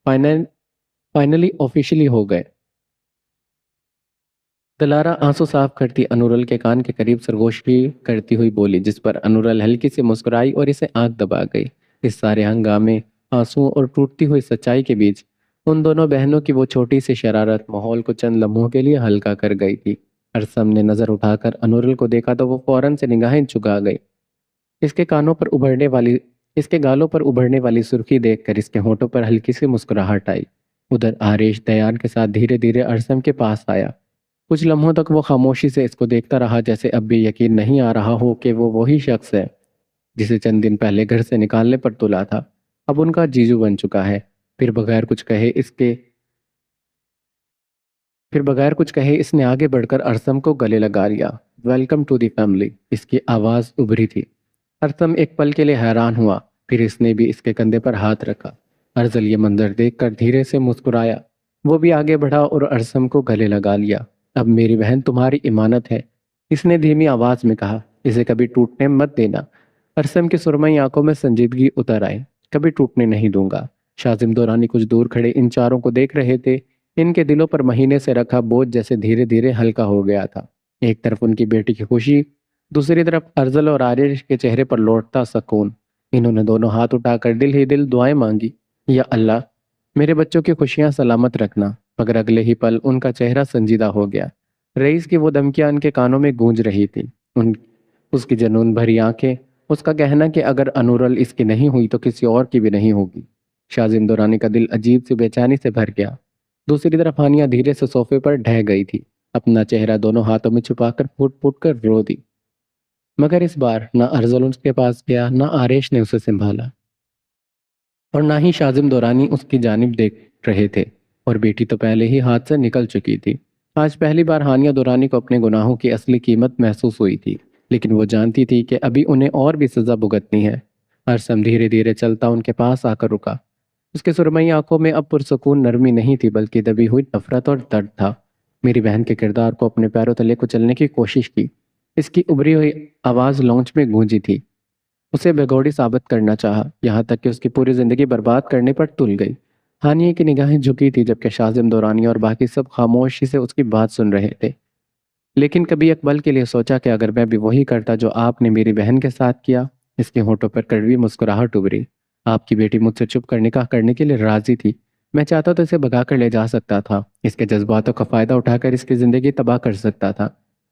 فائنلی آفیشلی ہو گئے۔ دلارا آنسو صاف کرتی انورل کے کان کے قریب سرگوشی کرتی ہوئی بولی، جس پر انورل ہلکی سے مسکرائی اور اسے آنکھ دبا گئی۔ اس سارے ہنگامے، آنسوؤں اور ٹوٹتی ہوئی سچائی کے بیچ ان دونوں بہنوں کی وہ چھوٹی سی شرارت ماحول کو چند لمحوں کے لیے ہلکا کر گئی تھی۔ ارسم نے نظر اٹھا کر انورل کو دیکھا تو وہ فوراً سے نگاہیں جھکا گئی۔ اس کے گالوں پر ابھرنے والی سرخی دیکھ کر اس کے ہونٹوں پر ہلکی سی مسکراہٹ آئی۔ ادھر آریش دیان کے ساتھ دھیرے دھیرے ارسم کے پاس آیا۔ کچھ لمحوں تک وہ خاموشی سے اس کو دیکھتا رہا، جیسے اب بھی یقین نہیں آ رہا ہو کہ وہ وہی شخص ہے جسے چند دن پہلے گھر سے نکالنے پر تلا تھا، اب ان کا جیجو بن چکا ہے۔ پھر بغیر کچھ کہے اس نے آگے بڑھ کر ارسم کو گلے لگا لیا۔ ویلکم ٹو دی فیملی، اس کی آواز ابھری تھی۔ ارسم ایک پل کے لیے حیران ہوا، پھر اس نے بھی اس کے کندھے پر ہاتھ رکھا۔ ارزل یہ منظر دیکھ کر دھیرے سے مسکرایا۔ وہ بھی آگے بڑھا اور ارسم کو گلے لگا لیا۔ اب میری بہن تمہاری امانت ہے، اس نے دھیمی آواز میں کہا، اسے کبھی ٹوٹنے مت دینا۔ ارسم کی سرمئی آنکھوں میں سنجیدگی اتر آئی۔ کبھی ٹوٹنے نہیں دوں گا۔ شازم دورانی کچھ دور کھڑے ان چاروں کو دیکھ رہے تھے۔ ان کے دلوں پر مہینے سے رکھا بوجھ جیسے دھیرے دھیرے ہلکا ہو گیا تھا۔ ایک طرف ان کی بیٹی کی خوشی، دوسری طرف ارزل اور آریش کے چہرے پر لوٹتا سکون۔ انہوں نے دونوں ہاتھ اٹھا کر دل ہی دل دعائیں مانگی، یا اللہ میرے بچوں کی خوشیاں سلامت رکھنا۔ مگر اگلے ہی پل ان کا چہرہ سنجیدہ ہو گیا۔ رئیس کی وہ دھمکیاں ان کے کانوں میں گونج رہی تھی، اس کی جنون بھری آنکھیں، اس کا کہنا کہ اگر انورل اس کی نہیں ہوئی تو کسی اور کی بھی نہیں ہوگی۔ شازم دورانی کا دل عجیب سی بے چینی سے بھر گیا۔ دوسری طرف ہانیہ دھیرے سے صوفے پر ڈھہ گئی تھی، اپنا چہرہ دونوں ہاتھوں میں چھپا کر پھوٹ پھوٹ کر رو دی۔ مگر اس بار نہ ارزل اس کے پاس گیا، نہ آریش نے اسے سنبھالا، اور نہ ہی شازم دورانی اس کی جانب دیکھ رہے تھے، اور بیٹی تو پہلے ہی ہاتھ سے نکل چکی تھی۔ آج پہلی بار ہانیہ دورانی کو اپنے گناہوں کی اصلی قیمت محسوس ہوئی تھی، لیکن وہ جانتی تھی کہ ابھی انہیں اور بھی سزا بھگتنی ہے۔ ارسم دھیرے دھیرے چلتا ان کے پاس آ کر رکا۔ اس کے سرمئی آنکھوں میں اب پرسکون نرمی نہیں تھی، بلکہ دبی ہوئی نفرت اور درد تھا۔ میری بہن کے کردار کو اپنے پیروں تلے کچلنے کی کوشش کی، اس کی ابری ہوئی آواز لونچ میں گونجی تھی۔ اسے بےگوڑی ثابت کرنا چاہا، یہاں تک کہ اس کی پوری زندگی برباد کرنے پر تل گئی۔ ہانیہ کی نگاہیں جھکی تھی، جبکہ شازم دورانی اور باقی سب خاموشی سے اس کی بات سن رہے تھے۔ لیکن کبھی ایک پل کے لیے سوچا کہ اگر میں بھی وہی کرتا جو آپ نے میری بہن کے ساتھ کیا۔ اس کے ہونٹوں پر کڑوی مسکراہٹ ابھری۔ آپ کی بیٹی مجھ سے چھپ کر نکاح کرنے کے لیے راضی تھی، میں چاہتا تو اسے بھگا کر لے جا سکتا تھا، اس کے جذباتوں کا فائدہ اٹھا کر اس کی زندگی تباہ کر سکتا تھا۔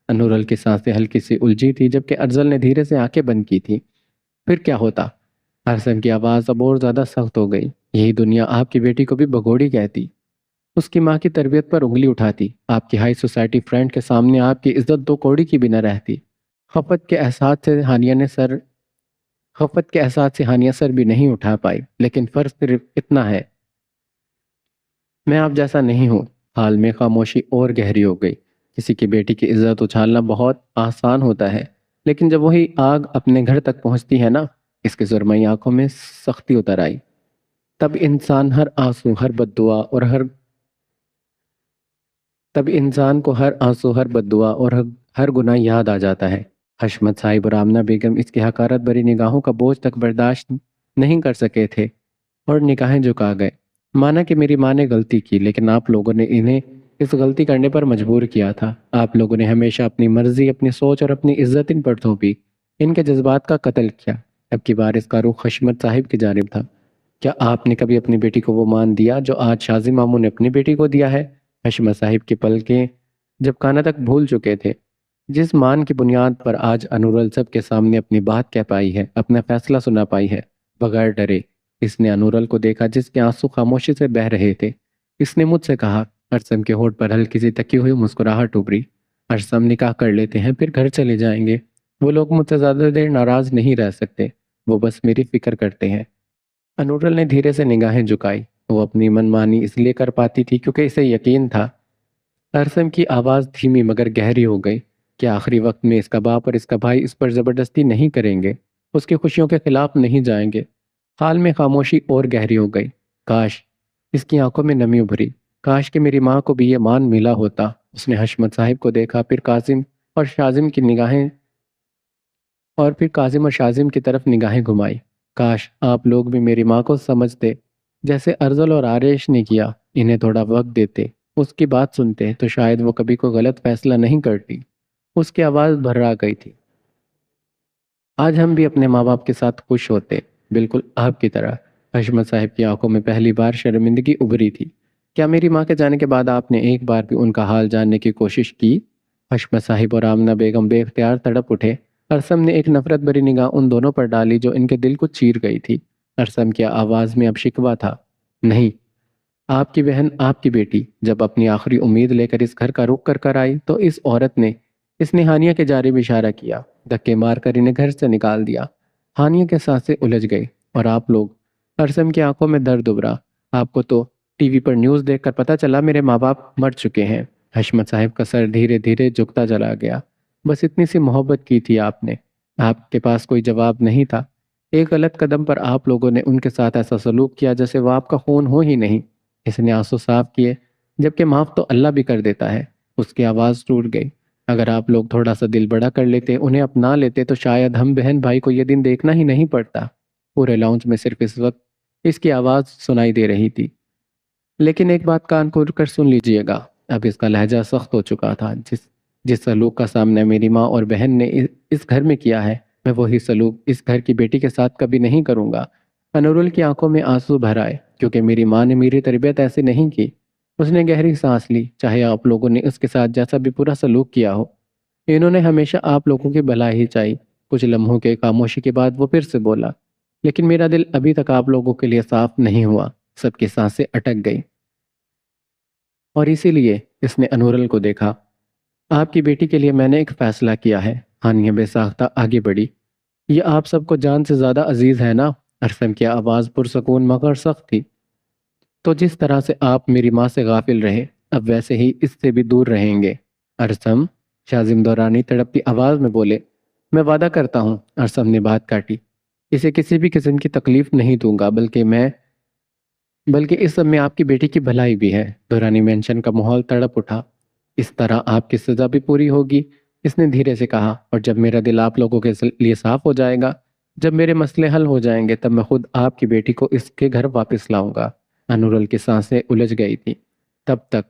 انورل کی سانسیں ہلکی سی الجھی تھی، جبکہ ارزل نے دھیرے سے آنکھیں بند کی تھی۔ پھر کیا ہوتا؟ ارسم کی آواز اب اور زیادہ سخت ہو گئی۔ یہی دنیا آپ کی بیٹی کو بھی بھگوڑی کہتی، اس کی ماں کی تربیت پر انگلی اٹھاتی، آپ کی ہائی سوسائٹی فرینڈ کے سامنے آپ کی عزت دو کوڑی کی بھی نہ رہتی۔ خفت کے احساس سے ہانیہ سر بھی نہیں اٹھا پائی۔ لیکن فرض صرف اتنا ہے، میں آپ جیسا نہیں ہوں۔ حال میں خاموشی اور گہری ہو گئی۔ کسی کی بیٹی کی عزت اچھالنا بہت آسان ہوتا ہے، لیکن جب وہی آگ اپنے گھر تک پہنچتی ہے نا، اس کی سرمئی آنکھوں میں سختی اتر آئی۔ تب انسان کو ہر آنسو، ہر بد دعا اور ہر گناہ یاد آ جاتا ہے۔ حشمت صاحب اور آمنہ بیگم اس کی حقارت بھری نگاہوں کا بوجھ تک برداشت نہیں کر سکے تھے، اور نگاہیں جھکا گئے۔ مانا کہ میری ماں نے غلطی کی، لیکن آپ لوگوں نے انہیں اس غلطی کرنے پر مجبور کیا تھا۔ آپ لوگوں نے ہمیشہ اپنی مرضی، اپنی سوچ اور اپنی عزت ان پر تھوپی، ان کے جذبات کا قتل کیا۔ اب کی بار اس کا رخ حشمت صاحب کی جانب تھا۔ کیا آپ نے کبھی اپنی بیٹی کو وہ مان دیا جو آج شازی ماموں نے اپنی بیٹی کو دیا ہے؟ حشمت صاحب کی پلکیں جب کانا تک بھول چکے تھے، جس مان کی بنیاد پر آج انورل سب کے سامنے اپنی بات کہہ پائی ہے، اپنا فیصلہ سنا پائی ہے، بغیر ڈرے۔ اس نے انورل کو دیکھا جس کے آنسو خاموشی سے بہہ رہے تھے۔ اس نے مجھ سے کہا، ارسم کے ہونٹ پر ہلکی سی تکی ہوئی مسکراہٹ ابھری، ارسم نکاح کر لیتے ہیں پھر گھر چلے جائیں گے۔ وہ لوگ مجھ سے زیادہ دیر ناراض نہیں رہ سکتے، وہ بس میری فکر کرتے ہیں۔ انورل نے دھیرے سے نگاہیں جھکائی۔ وہ اپنی من مانی اس لیے کر پاتی تھی کیونکہ اسے یقین تھا۔ ارسم کی آواز دھیمی مگر گہری ہو گئی کہ آخری وقت میں اس کا باپ اور اس کا بھائی اس پر زبردستی نہیں کریں گے، اس کی خوشیوں کے خلاف نہیں جائیں گے۔ حال میں خاموشی اور گہری ہو گئی۔ کاش، اس کی آنکھوں میں نمی ابھری، کاش کہ میری ماں کو بھی یہ مان ملا ہوتا۔ اس نے حشمت صاحب کو دیکھا، پھر کاظم اور شازم کی طرف نگاہیں گھمائی۔ کاش آپ لوگ بھی میری ماں کو سمجھتے جیسے ارزل اور آریش نے کیا، انہیں تھوڑا وقت دیتے، اس کی بات سنتے تو شاید وہ کبھی کوئی غلط فیصلہ نہیں کرتی۔ اس کی آواز بھرا گئی تھی۔ آج ہم بھی اپنے ماں باپ کے ساتھ خوش ہوتے، بالکل آپ کی طرح۔ حشمت صاحب کی آنکھوں میں پہلی بار شرمندگی ابھری تھی۔ کیا میری ماں کے جانے کے بعد آپ نے ایک بار بھی ان کا حال جاننے کی کوشش کی؟ حشمت صاحب اور آمنہ بیگم بے اختیار تڑپ اٹھے۔ ارسم نے ایک نفرت بھری نگاہ ان دونوں پر ڈالی جو ان کے دل کو چیر گئی تھی۔ ارسم کی آواز میں اب شکوہ تھا، نہیں، آپ کی بہن، آپ کی بیٹی جب اپنی آخری امید لے کر اس گھر کا رخ کر کر آئی تو اس عورت نے اس نے ہانیہ کی جانب اشارہ کیا، دھکے مار کر انہیں گھر سے نکال دیا۔ ہانیہ کے سانسیں الجھ گئی اور آپ لوگ، ارسم کی آنکھوں میں درد ابھرا۔ آپ کو تو ٹی وی پر نیوز دیکھ کر پتہ چلا میرے ماں باپ مر چکے ہیں۔ حشمت صاحب کا سر دھیرے دھیرے جھکتا چلا گیا۔ بس اتنی سی محبت کی تھی آپ نے، آپ کے پاس کوئی جواب نہیں تھا۔ ایک غلط قدم پر آپ لوگوں نے ان کے ساتھ ایسا سلوک کیا جیسے وہ آپ کا خون ہو ہی نہیں۔ اس نے آنسو صاف کیے، جبکہ معاف تو اللہ بھی کر دیتا ہے۔ اس کی آواز ٹوٹ گئی۔ اگر آپ لوگ تھوڑا سا دل بڑا کر لیتے، انہیں اپنا لیتے تو شاید ہم بہن بھائی کو یہ دن دیکھنا ہی نہیں پڑتا۔ پورے لاؤنج میں صرف اس وقت اس کی آواز سنائی دے رہی تھی۔ لیکن ایک بات کان کھول کر سن لیجئے گا، اب اس کا لہجہ سخت ہو چکا تھا۔ جس سلوک کا سامنا میری ماں اور بہن نے اس گھر میں کیا ہے، میں وہی سلوک اس گھر کی بیٹی کے ساتھ کبھی نہیں کروں گا۔ انورل کی آنکھوں میں آنسو بھر آئے، کیونکہ میری ماں نے میری تربیت ایسے نہیں کی۔ اس نے گہری سانس لی، چاہے آپ لوگوں نے اس کے ساتھ جیسا بھی برا سلوک کیا ہو، انہوں نے ہمیشہ آپ لوگوں کی بھلائی ہی چاہی۔ کچھ لمحوں کے خاموشی کے بعد وہ پھر سے بولا، لیکن میرا دل ابھی تک آپ لوگوں کے لیے صاف نہیں ہوا۔ سب کی سانسیں اٹک گئی اور اسی لیے اس نے انورل کو دیکھا۔ آپ کی بیٹی کے لیے میں نے ایک فیصلہ کیا ہے۔ ہانیہ بے ساختہ آگے بڑھی۔ یہ آپ سب کو جان سے زیادہ عزیز ہے نا؟ ارسم کی آواز پرسکون مگر سخت تھی۔ تو جس طرح سے آپ میری ماں سے غافل رہے، اب ویسے ہی اس سے بھی دور رہیں گے۔ ارسم، شازم دورانی تڑپتی آواز میں بولے۔ میں وعدہ کرتا ہوں، ارسم نے بات کاٹی، اسے کسی بھی قسم کی تکلیف نہیں دوں گا، بلکہ اس سب میں آپ کی بیٹی کی بھلائی بھی ہے۔ دورانی مینشن کا ماحول تڑپ اٹھا۔ اس طرح آپ کی سزا بھی پوری ہوگی، اس نے دھیرے سے کہا، اور جب میرا دل آپ لوگوں کے لیے صاف ہو جائے گا، جب میرے مسئلے حل ہو جائیں گے، تب میں خود آپ کی بیٹی کو اس کے گھر واپس لاؤں گا۔ انورل کی سانسیں الجھ گئی تھی۔ تب تک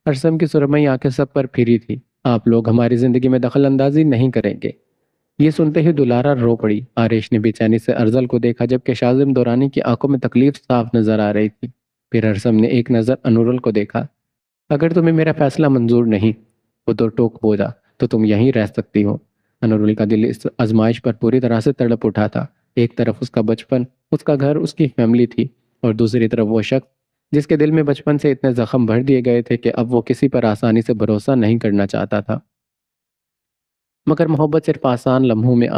ارسم کی سرمئی آنکھیں سب پر پھری تھی۔ آپ لوگ ہماری زندگی میں دخل اندازی نہیں کریں گے۔ یہ سنتے ہی دلارا رو پڑی۔ آریش نے بے چینی سے ارزل کو دیکھا، جبکہ شازم دورانی کی آنکھوں میں تکلیف صاف نظر آ رہی تھی۔ پھر ارسم نے ایک نظر انورل کو دیکھا۔ اگر تمہیں میرا فیصلہ منظور نہیں، وہ تو ٹوک بولا، تو تم یہیں رہ سکتی ہو۔ انورل کا دل اس آزمائش پر پوری طرح سے تڑپ اٹھا تھا۔ ایک طرف اس کا بچپن، اس کا گھر، اس کی فیملی تھی، اور دوسری طرف وہ شخص جس کے دل میں بچپن سے اتنے زخم بھر دیے گئے تھے کہ اب وہ کسی پر آسانی سے بھروسہ نہیں کرنا چاہتا تھا۔ مگر محبت صرف آسان لمحوں میں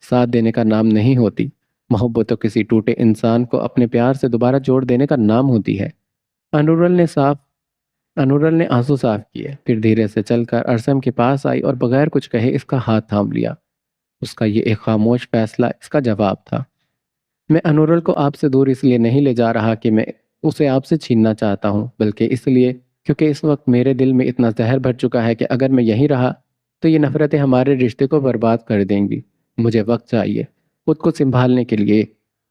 ساتھ دینے کا نام نہیں ہوتی۔ محبت تو کسی ٹوٹے انسان کو اپنے پیار سے دوبارہ جوڑ دینے کا نام ہوتی ہے۔ انورل نے آنسو صاف کیے، پھر دھیرے سے چل کر ارسم کے پاس آئی اور بغیر کچھ کہے اس کا ہاتھ تھام لیا۔ اس کا یہ ایک خاموش فیصلہ اس کا جواب تھا۔ میں انورل کو آپ سے دور اس لیے نہیں لے جا رہا کہ میں اسے آپ سے چھیننا چاہتا ہوں، بلکہ اس لیے کیونکہ اس وقت میرے دل میں اتنا زہر بھر چکا ہے کہ اگر میں یہیں رہا تو یہ نفرتیں ہمارے رشتے کو برباد کر دیں گی۔ مجھے وقت چاہیے، خود کو سنبھالنے کے لیے،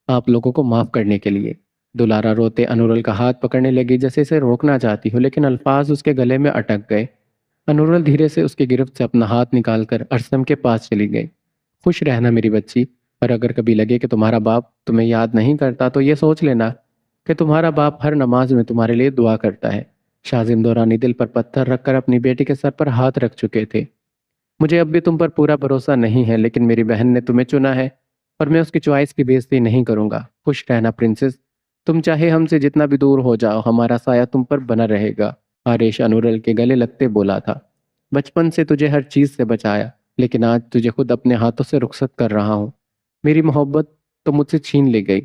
آپ لوگوں کو معاف کرنے کے لیے۔ دلارا روتے انورل کا ہاتھ پکڑنے لگی، جیسے اسے روکنا چاہتی ہو، لیکن الفاظ اس کے گلے میں اٹک گئے۔ انورل دھیرے سے اس کی گرفت سے اپنا ہاتھ نکال کر ارسم کے پاس چلی گئی۔ خوش رہنا میری بچی، اور اگر کبھی لگے کہ تمہارا باپ تمہیں یاد نہیں کرتا تو یہ سوچ لینا کہ تمہارا باپ ہر نماز میں تمہارے لیے دعا کرتا ہے۔ شازم دورانی دل پر پتھر رکھ کر اپنی بیٹی کے سر پر ہاتھ رکھ چکے تھے۔ مجھے اب بھی تم پر پورا بھروسہ نہیں ہے، لیکن میری بہن نے تمہیں چنا ہے اور میں اس کی چوائس کی بے عزتی نہیں کروں گا۔ خوش رہنا پرنسس، تم چاہے ہم سے جتنا بھی دور ہو جاؤ، ہمارا سایہ تم پر بنا رہے گا۔ آریش انورل کے گلے لگتے بولا تھا، بچپن سے تجھے ہر چیز سے بچایا، لیکن آج تجھے خود اپنے ہاتھوں سے رخصت کر رہا ہوں۔ میری محبت تو مجھ سے چھین لی گئی،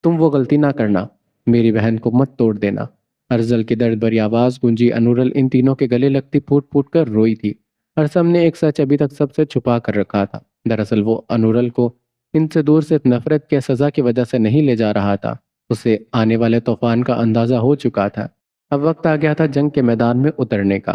تم وہ غلطی نہ کرنا، میری بہن کو مت توڑ دینا۔ ارزل کی درد بھری آواز گونجی۔ انورل ان تینوں کے گلے لگتی پھوٹ پھوٹ کر روئی تھی۔ ارسم نے ایک سچ ابھی تک سب سے چھپا کر رکھا تھا۔ دراصل وہ انورل کو ان سے دور صرف نفرت کے سزا کی وجہ سے نہیں لے جا رہا تھا، اسے آنے والے طوفان کا اندازہ ہو چکا تھا۔ اب وقت آ گیا تھا جنگ کے میدان میں اترنے کا۔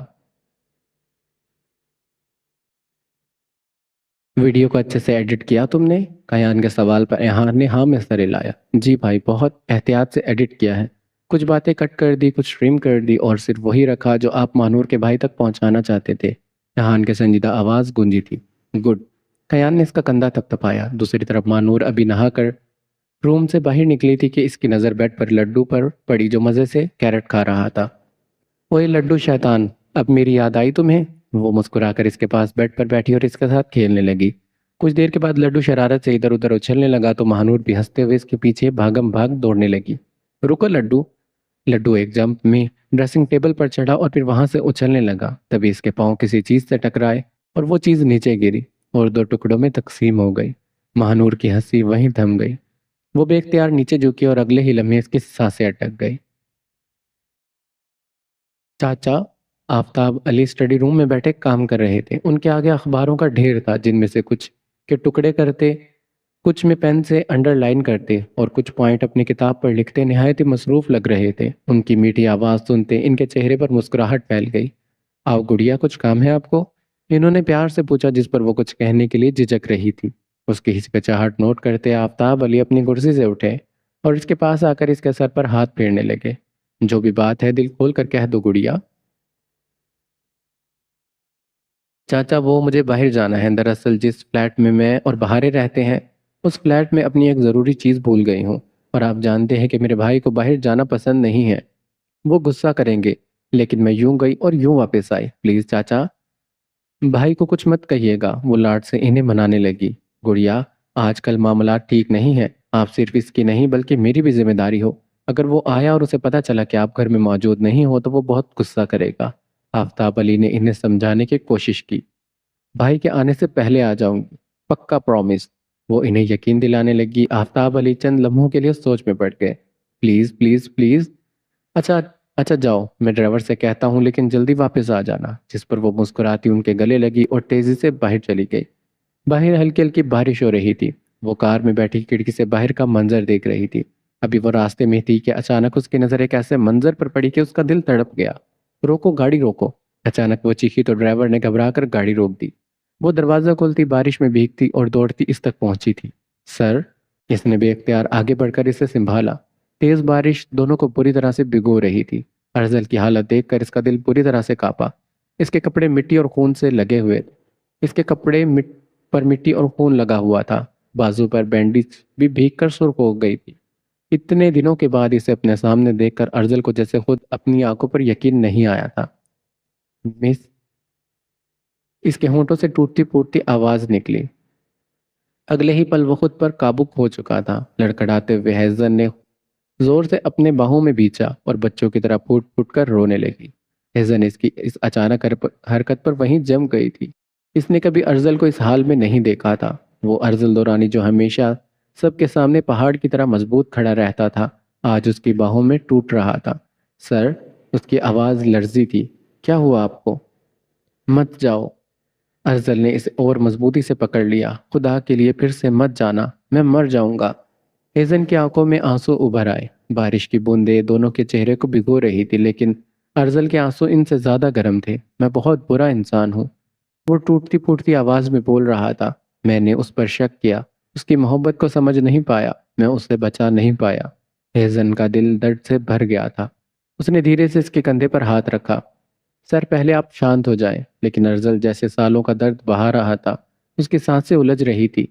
ویڈیو کو اچھے سے ایڈٹ کیا تم نے؟ کیان کے سوال پر ایہان نے ہاں میں سر ہلایا۔ جی بھائی، بہت احتیاط سے ایڈٹ کیا ہے، کچھ باتیں کٹ کر دی، کچھ ٹرم کر دی، اور صرف وہی رکھا جو آپ مانور کے بھائی تک پہنچانا چاہتے تھے۔ ایہان کے سنجیدہ آواز گونجی تھی۔ گڈ۔ کیان نے اس کا کندھا تھپتھپایا۔ دوسری طرف مانور ابھی نہا کر روم سے باہر نکلی تھی کہ اس کی نظر بیڈ پر لڈو پر پڑی جو مزے سے کیرٹ کھا رہا تھا۔ اوئے لڈو شیطان، اب میری یاد آئی تمہیں؟ وہ مسکرا کر اس کے پاس بیڈ پر بیٹھی اور اس کے ساتھ کھیلنے لگی۔ کچھ دیر کے بعد لڈو شرارت سے ادھر ادھر اچھلنے لگا تو مہانور بھی ہنستے ہوئے اس کے پیچھے بھاگم بھاگ دوڑنے لگی۔ رکو لڈو، لڈو ایک جمپ میں ڈریسنگ ٹیبل پر چڑھا اور پھر وہاں سے اچھلنے لگا۔ تبھی اس کے پاؤں کسی چیز سے ٹکرائے اور وہ چیز نیچے گری اور دو ٹکڑوں میں تقسیم ہو گئی۔ مہانور کی ہنسی وہیں تھم گئی۔ وہ بے اختیار نیچے جھکی اور اگلے ہی لمحے اس کی سانسیں اٹک گئی۔ چاچا آفتاب علی اسٹڈی روم میں بیٹھے کام کر رہے تھے۔ ان کے آگے اخباروں کا ڈھیر تھا، جن میں سے کچھ کے ٹکڑے کرتے، کچھ میں پین سے انڈر لائن کرتے اور کچھ پوائنٹ اپنی کتاب پر لکھتے نہایت ہی مصروف لگ رہے تھے۔ ان کی میٹھی آواز سنتے ان کے چہرے پر مسکراہٹ پھیل گئی۔ آؤ گڑیا، کچھ کام ہے آپ کو؟ انہوں نے پیار سے پوچھا، جس پر وہ کچھ کہنے کے لیے جھجک رہی تھی۔ اس کی ہچکچاہٹ نوٹ کرتے آفتاب علی اپنی کرسی سے اٹھے اور اس کے پاس آ کر اس کے سر پر ہاتھ پھیرنے لگے۔ جو بھی بات ہے دل کھول کر کہہ دو گڑیا۔ چاچا وہ مجھے باہر جانا ہے۔ دراصل جس فلیٹ میں میں اور بہارے رہتے ہیں اس فلیٹ میں اپنی ایک ضروری چیز بھول گئی ہوں، اور آپ جانتے ہیں کہ میرے بھائی کو باہر جانا پسند نہیں ہے، وہ غصہ کریں گے۔ لیکن میں یوں گئی اور یوں واپس آئی۔ پلیز چاچا، بھائی کو کچھ مت کہیے گا۔ وہ لاڈ سے انہیں منانے لگی۔ گڑیا، آج کل معاملات ٹھیک نہیں ہیں، آپ صرف اس کی نہیں بلکہ میری بھی ذمہ داری ہو۔ اگر وہ آیا اور اسے پتا چلا کہ آپ گھر میں موجود نہیں ہو تو وہ بہت غصہ کرے گا۔ آفتاب علی نے انہیں سمجھانے کی کوشش کی۔ بھائی کے آنے سے پہلے آ جاؤں گی، پکا پرومس۔ وہ انہیں یقین دلانے لگی۔ آفتاب علی چند لمحوں کے لیے سوچ میں پڑ گئے۔ پلیز پلیز پلیز، اچھا اچھا جاؤ، میں ڈرائیور سے کہتا ہوں لیکن جلدی واپس آ جانا۔ جس پر وہ مسکراتی ان کے گلے لگی اور تیزی سے باہر چلی گئی۔ باہر ہلکی ہلکی بارش ہو رہی تھی۔ وہ کار میں بیٹھی کھڑکی سے باہر کا منظر دیکھ رہی تھی۔ ابھی وہ راستے میں تھی کہ اچانک اس کی نظر ایک ایسے منظر پر پڑی کہ اس کا دل تڑپ گیا۔ روکو گاڑی روکو! اچانک وہ چیخی تو ڈرائیور نے گھبرا کر گاڑی روک دی۔ وہ دروازہ کھولتی بارش میں بھیگتی اور دوڑتی اس تک پہنچی تھی۔ سر! اس نے بے اختیار آگے بڑھ کر اسے سنبھالا۔ تیز بارش دونوں کو پوری طرح سے بھگو رہی تھی۔ ارزل کی حالت دیکھ کر اس کا دل پوری طرح سے کانپا۔ اس کے کپڑے مٹی اور خون سے لگے ہوئے تھے۔ اس کے کپڑے پر مٹی اور خون لگا ہوا تھا۔ بازو پر بینڈیج بھی بھیگ کر سرخ ہو گئی تھی۔ اتنے دنوں کے بعد اسے اپنے سامنے دیکھ کر ارزل کو جیسے خود اپنی آنکھوں پر یقین نہیں آیا تھا۔ مس! اس کے ہونٹوں سے ٹوٹتی پھوٹتی آواز نکلی۔ اگلے ہی پل وہ خود پر قابو کھو چکا تھا۔ لڑکھڑاتے ہوئے ہیزن نے زور سے اپنے باہوں میں بھینچا اور بچوں کی طرح پھوٹ پھوٹ کر رونے لگی۔ ہیزن اس کی اس اچانک حرکت پر وہیں جم گئی تھی۔ اس نے کبھی ارزل کو اس حال میں نہیں دیکھا تھا۔ وہ ارزل دورانی جو ہمیشہ سب کے سامنے پہاڑ کی طرح مضبوط کھڑا رہتا تھا، آج اس کی باہوں میں ٹوٹ رہا تھا۔ سر! اس کی آواز لرزی تھی۔ کیا ہوا آپ کو؟ مت جاؤ! ارزل نے اسے اور مضبوطی سے پکڑ لیا۔ خدا کے لیے پھر سے مت جانا، میں مر جاؤں گا۔ ہیزن کی آنکھوں میں آنسو ابھر آئے۔ بارش کی بوندیں دونوں کے چہرے کو بھگو رہی تھی، لیکن ارزل کے آنسو ان سے زیادہ گرم تھے۔ میں بہت برا انسان ہوں، وہ ٹوٹتی پھوٹتی آواز میں بول رہا تھا۔ میں نے اس پر شک کیا، اس کی محبت کو سمجھ نہیں پایا، میں اسے بچا نہیں پایا۔ ہیزن کا دل درد سے بھر گیا تھا۔ اس نے دھیرے سے اس کے کندھے پر ہاتھ رکھا۔ سر پہلے آپ شانت ہو جائیں۔ لیکن ارزل جیسے سالوں کا درد بہا رہا تھا، اس کی سانسیں الجھ رہی تھی۔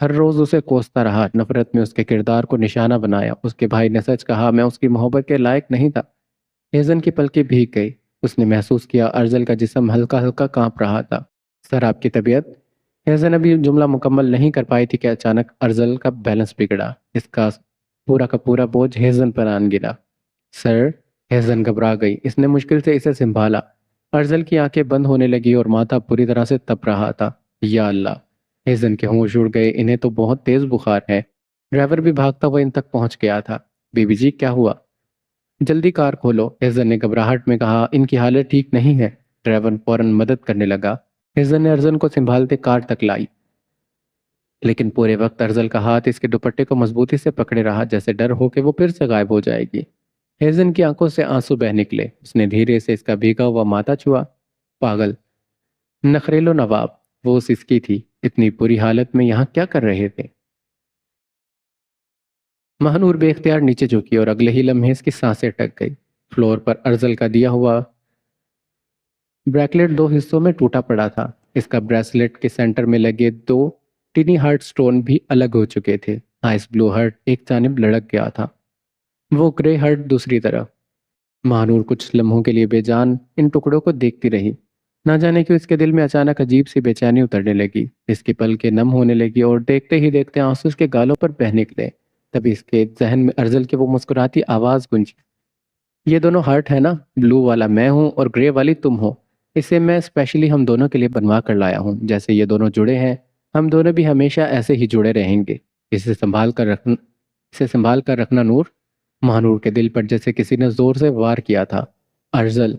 ہر روز اسے کوستا رہا، نفرت میں اس کے کردار کو نشانہ بنایا۔ اس کے بھائی نے سچ کہا، میں اس کی محبت کے لائق نہیں تھا۔ ہیزن کی پلکیں بھیگ گئی۔ اس نے محسوس کیا ارزل کا جسم ہلکا ہلکا کانپ رہا تھا۔ سر آپ کی طبیعت؟ ہیزن ابھی جملہ مکمل نہیں کر پائی تھی کہ اچانک ارزل کا بیلنس بگڑا۔ اس کا پورا بوجھ ہیزن پر آن گرا۔ سر! ہیزن گھبرا گئی۔ اس نے مشکل سے اسے سنبھالا۔ ارزل کی آنکھیں بند ہونے لگی اور ماتھا پوری طرح سے تپ رہا تھا۔ یا اللہ! ہیزن کے ہوش اڑ گئے، انہیں تو بہت تیز بخار ہے۔ ڈرائیور بھی بھاگتا ہوا ان تک پہنچ گیا تھا۔ بی بی جی کیا ہوا؟ جلدی کار کھولو، ہیزن نے گھبراہٹ میں کہا۔ ان کی حالت ٹھیک نہیں ہے۔ ڈرائیور فوراً مدد کرنے لگا۔ ہیزن نے ارزل کو سنبھالتے کار تک لائی، لیکن پورے وقت ارزل کا ہاتھ اس کے دوپٹے کو مضبوطی سے پکڑے رہا، جیسے ڈر ہو کہ وہ پھر سے غائب ہو جائے گی۔ ہیزن کی آنکھوں سے آنسو بہہ نکلے۔ اس نے دھیرے سے اس کا بھیگا ہوا ماتھا چھوا۔ پاگل! نخریل و نواب! وہ سسکی تھی۔ اتنی بری حالت میں یہاں کیا کر رہے تھے؟ مہنور بے اختیار نیچے جھکی اور اگلے ہی لمحے اس کی سانسیں اٹک گئی۔ فلور پر ارزل کا دیا ہوا بریکلیٹ دو حصوں میں ٹوٹا پڑا تھا۔ اس کا بریسلیٹ کے سینٹر میں لگے دو ٹینی ہارٹ سٹون بھی الگ ہو چکے تھے۔ آئس بلو ہارٹ ایک جانب لڑک گیا تھا، وہ گرے ہارٹ دوسری طرف۔ مہنور کچھ لمحوں کے لیے بے جان ان ٹکڑوں کو دیکھتی رہی۔ نہ جانے کیوں اس کے دل میں اچانک عجیب سی بے چینی اترنے لگی۔ اس کی پلکیں نم ہونے لگی اور دیکھتے ہی دیکھتے آنسو اس کے گالوں پر بہہ نکلے۔ تبھی اس کے ذہن میں ارزل کی وہ مسکراتی آواز گونجی۔ یہ دونوں ہارٹ ہے نا، بلو والا میں ہوں اور گرے والی تم ہو، اسے میں اسپیشلی ہم دونوں کے لیے بنوا کر لایا ہوں۔ جیسے یہ دونوں جڑے ہیں، ہم دونوں بھی ہمیشہ ایسے ہی جڑے رہیں گے۔ اسے سنبھال کر رکھنا نور۔ مہانور کے دل پر جیسے کسی نے زور سے وار کیا تھا۔ ارزل،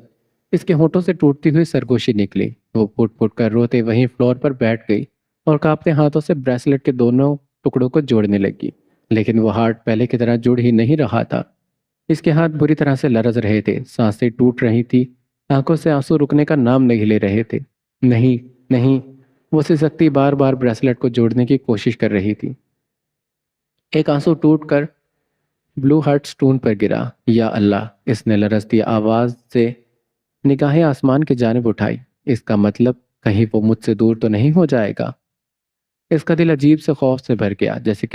اس کے ہونٹوں سے ٹوٹتی ہوئی سرگوشی نکلی۔ وہ پھٹ پھٹ کر روتے وہیں فلور پر بیٹھ گئی اور کانپتے ہاتھوں سے بریسلٹ کے دونوں ٹکڑوں کو جوڑنے لگی، لیکن وہ ہارٹ پہلے کی طرح جڑ ہی نہیں رہا تھا۔ اس کے ہاتھ بری طرح سے لرز رہے تھے، سانسیں ٹوٹ رہی تھی، آنکھوں سے آنسو رکنے کا نام نہیں لے رہے تھے۔ نہیں نہیں، وہ سسکتی بار بار بریسلٹ کو جوڑنے کی کوشش کر رہی تھی۔ ایک آنسو ٹوٹ کر بلو ہارٹ سٹون پر گرا۔ یا اللہ! اس نے لرزتی آواز سے نگاہیں آسمان کی جانب اٹھائی۔ اس کا مطلب کہیں وہ مجھ سے دور تو نہیں ہو جائے گا؟ اس کا دل عجیب سے خوف سے بھر گیا، جیسے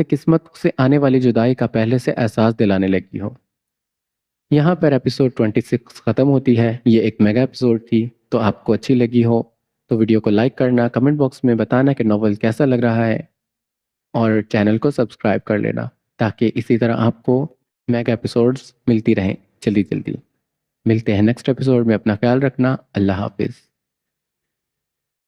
قسمت اسے آنے والی جدائی کا پہلے سے احساس دلانے لگی ہو۔ یہاں پر ایپیسوڈ 26 ختم ہوتی ہے۔ یہ ایک میگا ایپیسوڈ تھی، تو آپ کو اچھی لگی ہو تو ویڈیو کو لائک کرنا، کمنٹ باکس میں بتانا کہ ناول کیسا لگ رہا ہے، اور چینل کو سبسکرائب کر لینا تاکہ اسی طرح آپ کو میگا ایپیسوڈز ملتی رہیں جلدی جلدی۔ ملتے ہیں نیکسٹ ایپیسوڈ میں، اپنا خیال رکھنا، اللہ حافظ۔